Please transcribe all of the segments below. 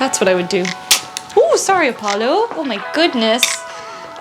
That's what I would do. Oh, sorry, Apollo. Oh my goodness.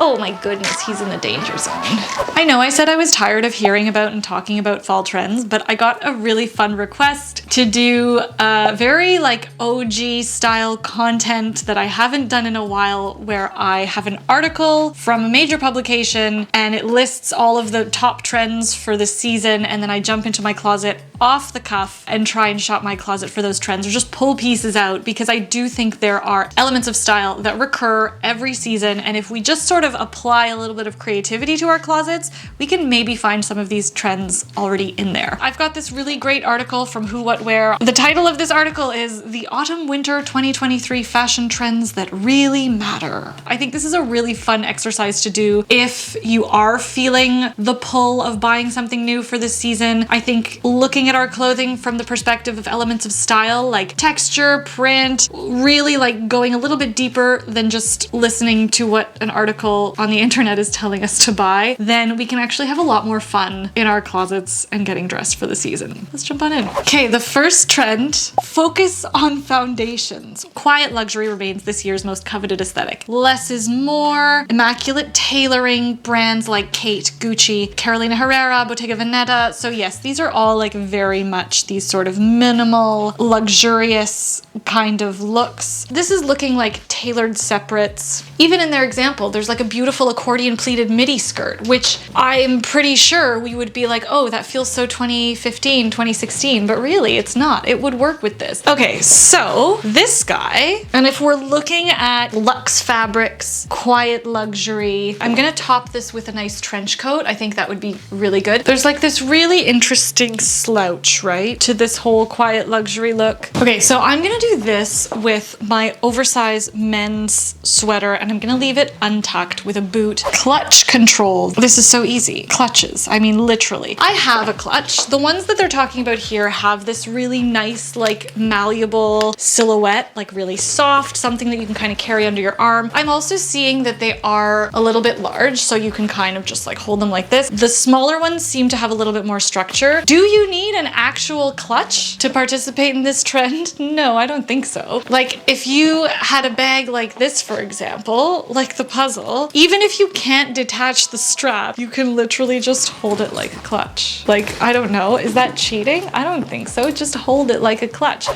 Oh my goodness, he's in the danger zone. I know I said I was tired of hearing about and talking about fall trends, but I got a really fun request to do very like OG style content that I haven't done in a while, where I have an article from a major publication and it lists all of the top trends for the season, and then I jump into my closet off the cuff and try and shop my closet for those trends, or just pull pieces out, because I do think there are elements of style that recur every season, and if we just sort of apply a little bit of creativity to our closets, we can maybe find some of these trends already in there. I've got this really great article from Who What Wear. The title of this article is The Autumn-Winter 2023 Fashion Trends That Really Matter. I think this is a really fun exercise to do if you are feeling the pull of buying something new for this season. I think looking at our clothing from the perspective of elements of style, like texture, print, really like going a little bit deeper than just listening to what an article on the internet is telling us to buy, then we can actually have a lot more fun in our closets and getting dressed for the season. Let's jump on in. Okay, the first trend, focus on foundations. Quiet luxury remains this year's most coveted aesthetic. Less is more, immaculate tailoring, brands like Kate, Gucci, Carolina Herrera, Bottega Veneta. So yes, these are all like very much these sort of minimal, luxurious kind of looks. This is looking like tailored separates. Even in their example, there's like a beautiful accordion pleated midi skirt, which I'm pretty sure we would be like, oh, that feels so 2015, 2016, but really it's not. It would work with this. Okay, so this guy, and if we're looking at luxe fabrics, quiet luxury, I'm gonna top this with a nice trench coat. I think that would be really good. There's like this really interesting slouch, right, to this whole quiet luxury look. Okay, so I'm gonna do this with my oversized men's sweater, and I'm gonna leave it untucked with a boot. Clutch control. This is so easy. Clutches. I mean, literally. I have a clutch. The ones that they're talking about here have this really nice, like malleable silhouette, like really soft, something that you can kind of carry under your arm. I'm also seeing that they are a little bit large, so you can kind of just like hold them like this. The smaller ones seem to have a little bit more structure. Do you need an actual clutch to participate in this trend? No, I don't think so. Like if you had a bag like this, for example, like the puzzle, even if you can't detach the strap, you can literally just hold it like a clutch. Like, I don't know, is that cheating? I don't think so. Just hold it like a clutch.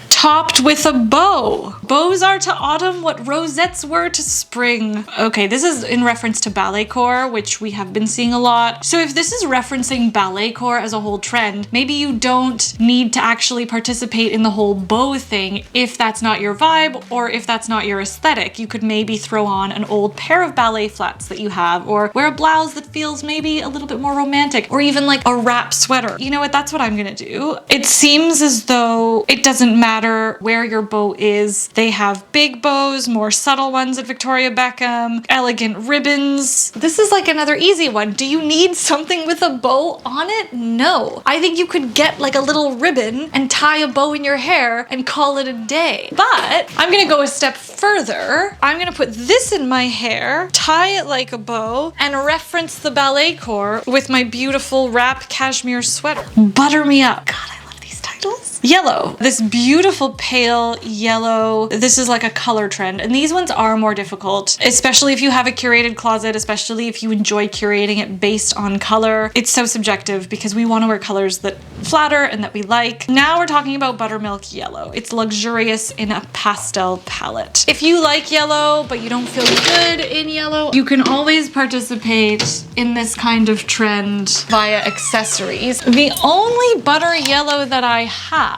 Topped with a bow. Bows are to autumn what rosettes were to spring. Okay, this is in reference to ballet core, which we have been seeing a lot. So if this is referencing ballet core as a whole trend, maybe you don't need to actually participate in the whole bow thing if that's not your vibe or if that's not your aesthetic. You could maybe throw on an old pair of ballet flats that you have, or wear a blouse that feels maybe a little bit more romantic, or even like a wrap sweater. You know what? That's what I'm gonna do. It seems as though it doesn't matter where your bow is. They have big bows, more subtle ones at Victoria Beckham, elegant ribbons. This is like another easy one. Do you need something with a bow on it? No. I think you could get like a little ribbon and tie a bow in your hair and call it a day. But I'm gonna go a step further. I'm gonna put this in my hair, tie it like a bow, and reference the ballet core with my beautiful wrap cashmere sweater. Butter me up. God, I love these titles. Yellow. This beautiful pale yellow. This is like a color trend, and these ones are more difficult, especially if you have a curated closet, especially if you enjoy curating it based on color. It's so subjective because we want to wear colors that flatter and that we like. Now we're talking about buttermilk yellow. It's luxurious in a pastel palette. If you like yellow, but you don't feel good in yellow, you can always participate in this kind of trend via accessories. The only butter yellow that I have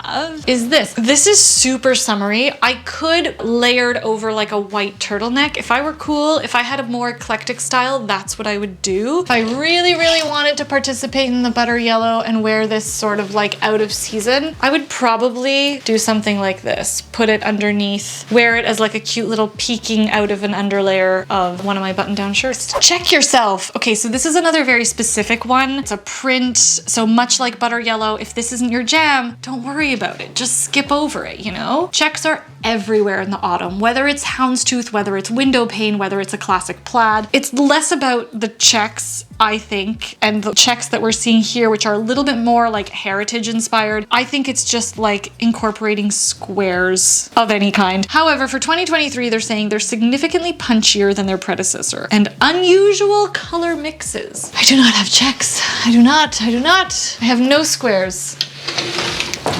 is this. This is super summery. I could layer it over like a white turtleneck. If I were cool, if I had a more eclectic style, that's what I would do. If I really, really wanted to participate in the butter yellow and wear this sort of like out of season, I would probably do something like this. Put it underneath, wear it as like a cute little peeking out of an underlayer of one of my button-down shirts. Check yourself. Okay, so this is another very specific one. It's a print, so much like butter yellow. If this isn't your jam, don't worry worry about it. Just skip over it, you know? Checks are everywhere in the autumn, whether it's houndstooth, whether it's window pane, whether it's a classic plaid. It's less about the checks, I think, and the checks that we're seeing here, which are a little bit more like heritage inspired. I think it's just like incorporating squares of any kind. However, for 2023, they're saying they're significantly punchier than their predecessor and unusual color mixes. I do not have checks. I do not. I have no squares.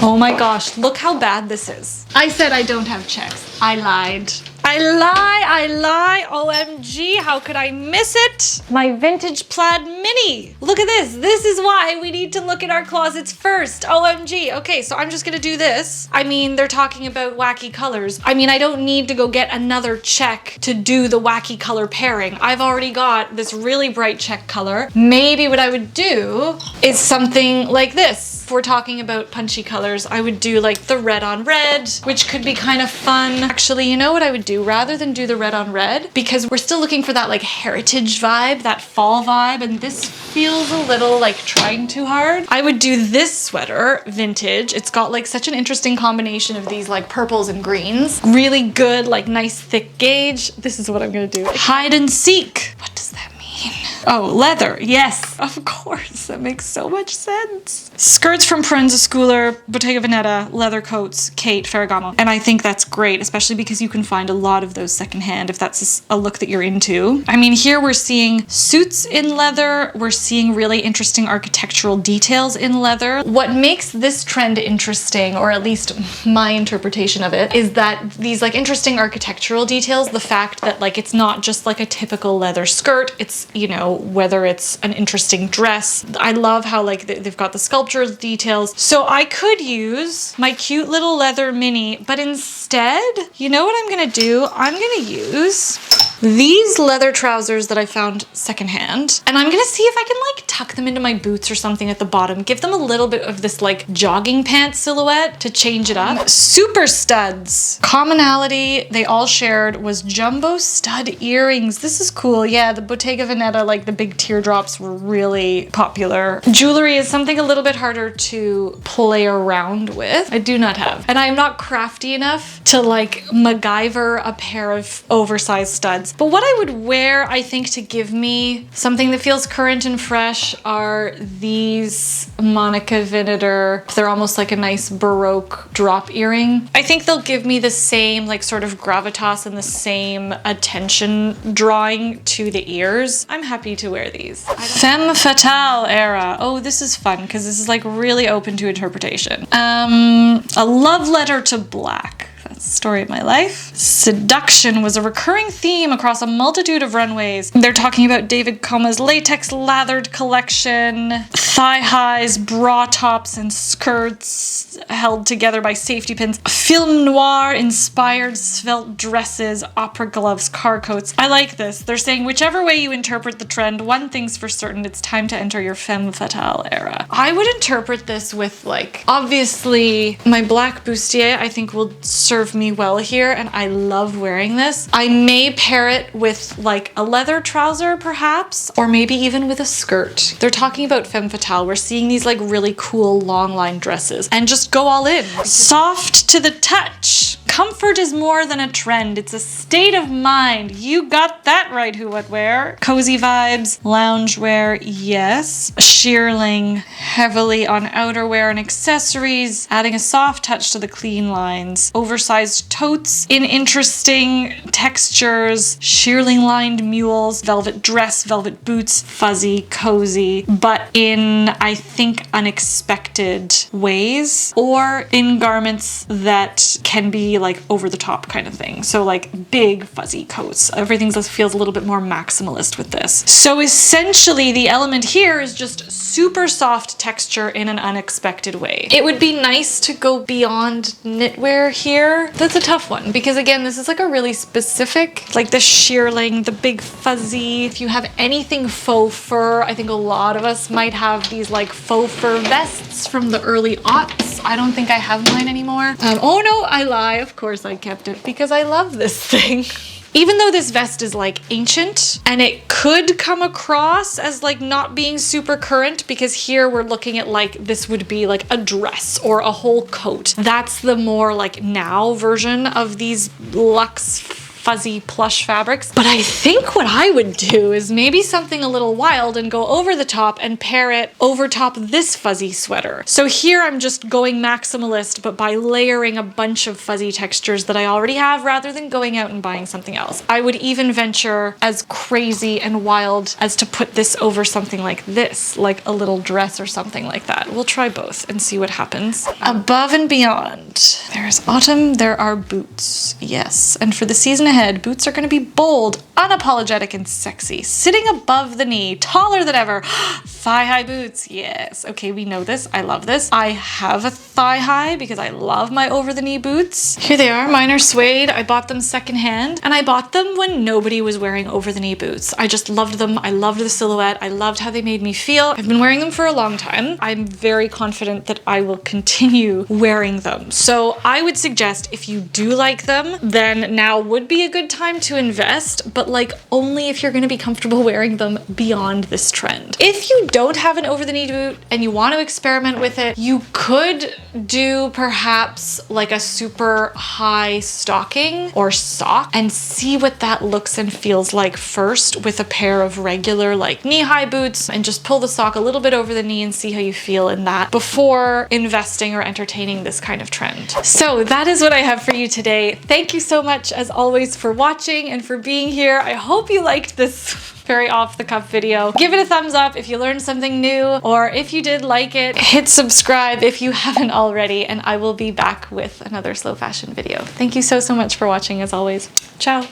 Oh my gosh, look how bad this is. I said I don't have checks. I lied. I lie. OMG, how could I miss it? My vintage plaid mini. Look at this. This is why we need to look at our closets first. OMG. Okay, so I'm just gonna do this. I mean, they're talking about wacky colors. I mean, I don't need to go get another check to do the wacky color pairing. I've already got this really bright check color. Maybe what I would do is something like this. If we're talking about punchy colors, I would do like the red on red, which could be kind of fun. Actually, you know what I would do? Rather than do the red on red, because we're still looking for that like heritage vibe, that fall vibe, and this feels a little like trying too hard. I would do this sweater, vintage. It's got like such an interesting combination of these like purples and greens. Really good, like nice thick gauge. This is what I'm gonna do. Hide and seek. What does that mean? Oh, leather. Yes, of course. That makes so much sense. Skirts from Proenza Schooler, Bottega Veneta, leather coats, Kate, Ferragamo. And I think that's great, especially because you can find a lot of those secondhand if that's a look that you're into. I mean, here we're seeing suits in leather. We're seeing really interesting architectural details in leather. What makes this trend interesting, or at least my interpretation of it, is that these like interesting architectural details, the fact that like it's not just like a typical leather skirt, it's, you know, whether it's an interesting dress. I love how like they've got the sculptural details. So I could use my cute little leather mini, but instead, you know what I'm gonna do? I'm gonna use these leather trousers that I found secondhand, and I'm gonna see if I can like tuck them into my boots or something at the bottom, give them a little bit of this like jogging pants silhouette to change it up. Super studs. Commonality they all shared was jumbo stud earrings. This is cool. Yeah, the Bottega Veneta, like the big teardrops were really popular. Jewelry is something a little bit harder to play around with. I do not have. And I'm not crafty enough to like MacGyver a pair of oversized studs. But what I would wear, I think, to give me something that feels current and fresh are these Monica Vinader. They're almost like a nice Baroque drop earring. I think they'll give me the same like sort of gravitas and the same attention drawing to the ears. I'm happy to wear these. Fem Fatal era. Oh, this is fun because this is like really open to interpretation. A love letter to black. That's the story of my life. Seduction was a recurring theme across a multitude of runways. They're talking about David Coma's latex lathered collection, thigh highs, bra tops, and skirts held together by safety pins, film noir inspired svelte dresses, opera gloves, car coats. I like this. They're saying whichever way you interpret the trend, one thing's for certain, it's time to enter your femme fatale era. I would interpret this with like, obviously my black bustier I think will serve me well here, and I love wearing this. I may pair it with like a leather trouser perhaps, or maybe even with a skirt. They're talking about femme fatale. We're seeing these like really cool long line dresses and just go all in. Soft to the touch. Comfort is more than a trend. It's a state of mind. You got that right, who what wear. Cozy vibes, loungewear, yes. Shearling heavily on outerwear and accessories, adding a soft touch to the clean lines. Oversized totes in interesting textures, shearling lined mules, velvet dress, velvet boots, fuzzy, cozy, but in, I think, unexpected ways, or in garments that can be like over the top kind of thing. So like big fuzzy coats. Everything feels a little bit more maximalist with this. So essentially the element here is just super soft texture in an unexpected way. It would be nice to go beyond knitwear here. That's a tough one because again, this is like a really specific, like the shearling, the big fuzzy. If you have anything faux fur, I think a lot of us might have these like faux fur vests from the early aughts. I don't think I have mine anymore. Oh no, I lie. Of course I kept it because I love this thing. Even though this vest is like ancient and it could come across as like not being super current, because here we're looking at like this would be like a dress or a whole coat. That's the more like now version of these luxe fuzzy plush fabrics. But I think what I would do is maybe something a little wild and go over the top and pair it over top this fuzzy sweater. So here I'm just going maximalist, but by layering a bunch of fuzzy textures that I already have rather than going out and buying something else. I would even venture as crazy and wild as to put this over something like this, like a little dress or something like that. We'll try both and see what happens. Above and beyond. There's autumn, there are boots. Yes, and for the season ahead, boots are going to be bold, unapologetic, and sexy. Sitting above the knee, taller than ever. Thigh-high boots, yes. Okay, we know this. I love this. I have a thigh-high because I love my over-the-knee boots. Here they are. Mine are suede. I bought them secondhand, and I bought them when nobody was wearing over-the-knee boots. I just loved them. I loved the silhouette. I loved how they made me feel. I've been wearing them for a long time. I'm very confident that I will continue wearing them. So I would suggest if you do like them, then now would be a good time to invest, but like only if you're going to be comfortable wearing them beyond this trend. If you don't have an over-the-knee boot and you want to experiment with it, you could do perhaps like a super high stocking or sock and see what that looks and feels like first with a pair of regular like knee-high boots, and just pull the sock a little bit over the knee and see how you feel in that before investing or entertaining this kind of trend. So that is what I have for you today. Thank you so much as always for watching and for being here. I hope you liked this very off-the-cuff video. Give it a thumbs up if you learned something new, or if you did like it, hit subscribe if you haven't already, and I will be back with another slow fashion video. Thank you so much for watching as always. Ciao!